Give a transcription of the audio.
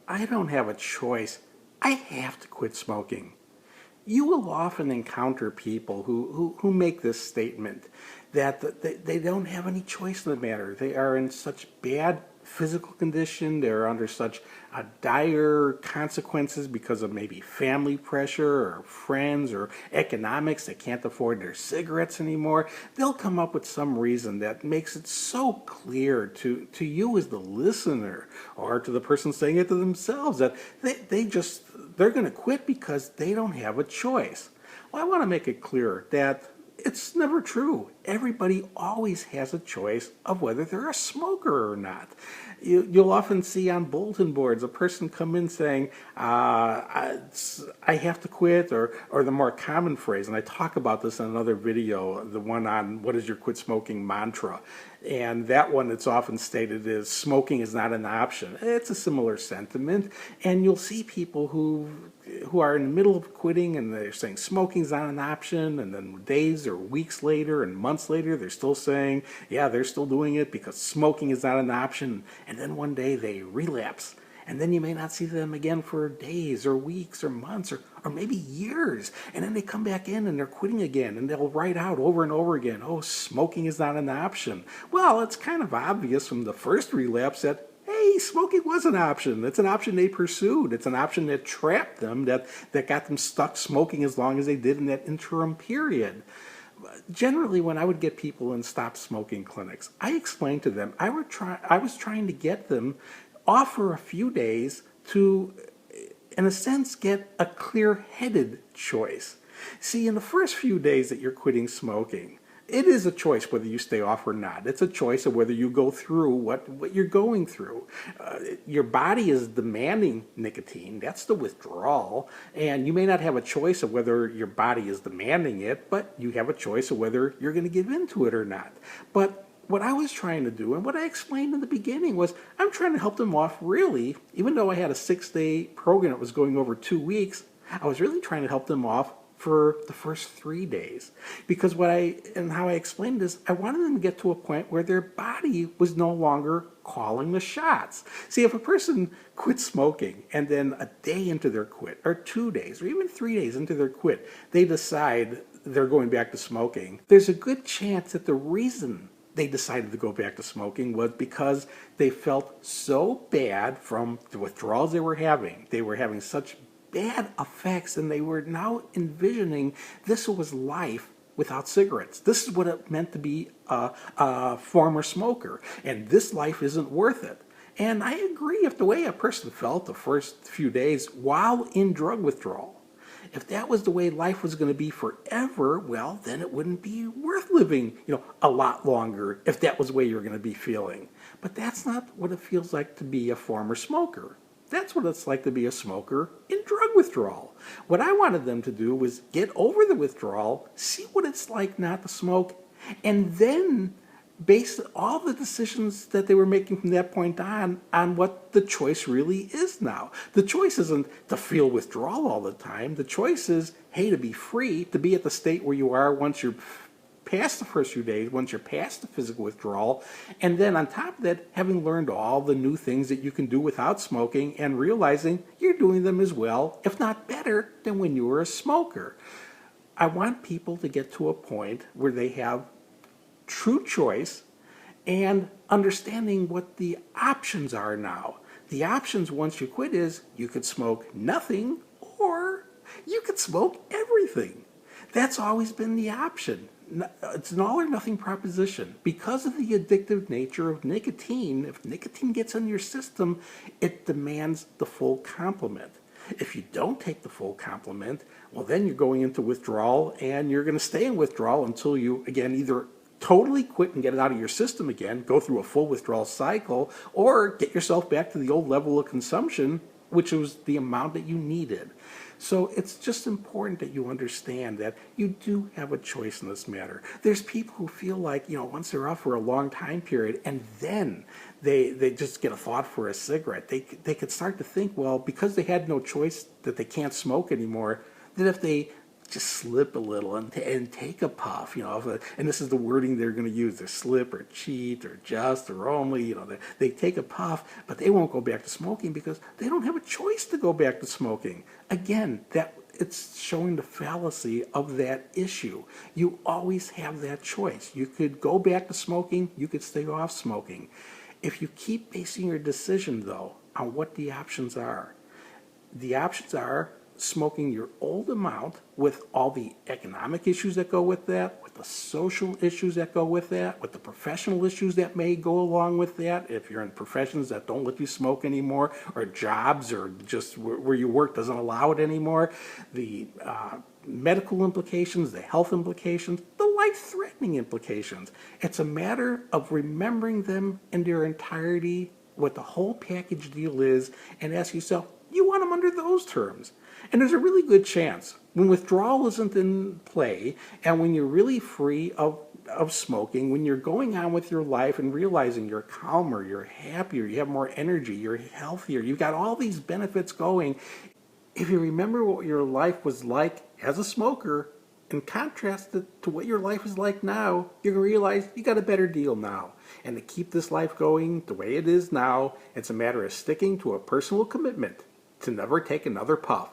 I don't have a choice. I have to quit smoking. You will often encounter people who make this statement that they don't have any choice in the matter. They are in such bad physical condition, they're under such dire consequences because of maybe family pressure or friends or economics. They can't afford their cigarettes anymore. They'll come up with some reason that makes it so clear to you as the listener or to the person saying it to themselves that they're going to quit because they don't have a choice. Well, I want to make it clear that it's never true. Everybody always has a choice of whether they're a smoker or not. You'll often see on bulletin boards a person come in saying, I have to quit, or the more common phrase, and I talk about this in another video, the one on what is your quit smoking mantra. And that one, it's often stated is smoking is not an option. It's a similar sentiment, and you'll see people who are in the middle of quitting and they're saying smoking is not an option, and then days or weeks later and months later they're still saying, yeah, they're still doing it because smoking is not an option, and then one day they relapse. And then you may not see them again for days or weeks or months or maybe years. And then they come back in and they're quitting again. And they'll write out over and over again, oh, smoking is not an option. Well, it's kind of obvious from the first relapse that, hey, smoking was an option. It's an option they pursued. It's an option that trapped them, that got them stuck smoking as long as they did in that interim period. Generally, when I would get people in stop smoking clinics, I explained to them, I was trying to get them off for a few days to, in a sense, get a clear-headed choice. See, in the first few days that you're quitting smoking, it is a choice whether you stay off or not. It's a choice of whether you go through what you're going through. Your body is demanding nicotine. That's the withdrawal. And you may not have a choice of whether your body is demanding it, but you have a choice of whether you're going to give in to it or not. But what I was trying to do, and what I explained in the beginning, was I'm trying to help them off really, even though I had a 6-day program that was going over 2 weeks, I was really trying to help them off for the first 3 days. Because how I explained this, I wanted them to get to a point where their body was no longer calling the shots. See, if a person quits smoking and then a day into their quit, or 2 days, or even 3 days into their quit, they decide they're going back to smoking, there's a good chance that the reason they decided to go back to smoking was because they felt so bad from the withdrawals they were having. They were having such bad effects, and they were now envisioning this was life without cigarettes. This is what it meant to be a former smoker, and this life isn't worth it. And I agree, if the way a person felt the first few days while in drug withdrawal, if that was the way life was going to be forever, well, then it wouldn't be worth living, a lot longer if that was the way you were going to be feeling. But that's not what it feels like to be a former smoker. That's what it's like to be a smoker in drug withdrawal. What I wanted them to do was get over the withdrawal, see what it's like not to smoke, and then base all the decisions that they were making from that point on what the choice really is now. The choice isn't to feel withdrawal all the time. The choice is, hey, to be free, to be at the state where you are once you're past the first few days, once you're past the physical withdrawal, and then on top of that, having learned all the new things that you can do without smoking and realizing you're doing them as well, if not better, than when you were a smoker. I want people to get to a point where they have true choice and understanding what the options are now. The options once you quit is you could smoke nothing or you could smoke everything. That's always been the option. It's an all or nothing proposition. Because of the addictive nature of nicotine, if nicotine gets in your system, it demands the full complement. If you don't take the full complement, well, then you're going into withdrawal, and you're going to stay in withdrawal until you, again, either totally quit and get it out of your system again, go through a full withdrawal cycle, or get yourself back to the old level of consumption, which was the amount that you needed. So it's just important that you understand that you do have a choice in this matter. There's people who feel like, once they're off for a long time period and then they just get a thought for a cigarette, they could start to think, well, because they had no choice that they can't smoke anymore, that if they just slip a little and take a puff, and this is the wording they're going to use, the slip or cheat or just or only, they take a puff, but they won't go back to smoking because they don't have a choice to go back to smoking. Again, it's showing the fallacy of that issue. You always have that choice. You could go back to smoking, you could stay off smoking. If you keep basing your decision, though, on what the options are smoking your old amount with all the economic issues that go with that, with the social issues that go with that, with the professional issues that may go along with that, if you're in professions that don't let you smoke anymore, or jobs, or just where you work doesn't allow it anymore, the medical implications, the health implications, the life-threatening implications. It's a matter of remembering them in their entirety, what the whole package deal is, and ask yourself, you want them under those terms. And there's a really good chance when withdrawal isn't in play and when you're really free of smoking, when you're going on with your life and realizing you're calmer, you're happier, you have more energy, you're healthier, you've got all these benefits going. If you remember what your life was like as a smoker and contrast it to what your life is like now, you're going to realize you got a better deal now. And to keep this life going the way it is now, it's a matter of sticking to a personal commitment to never take another puff.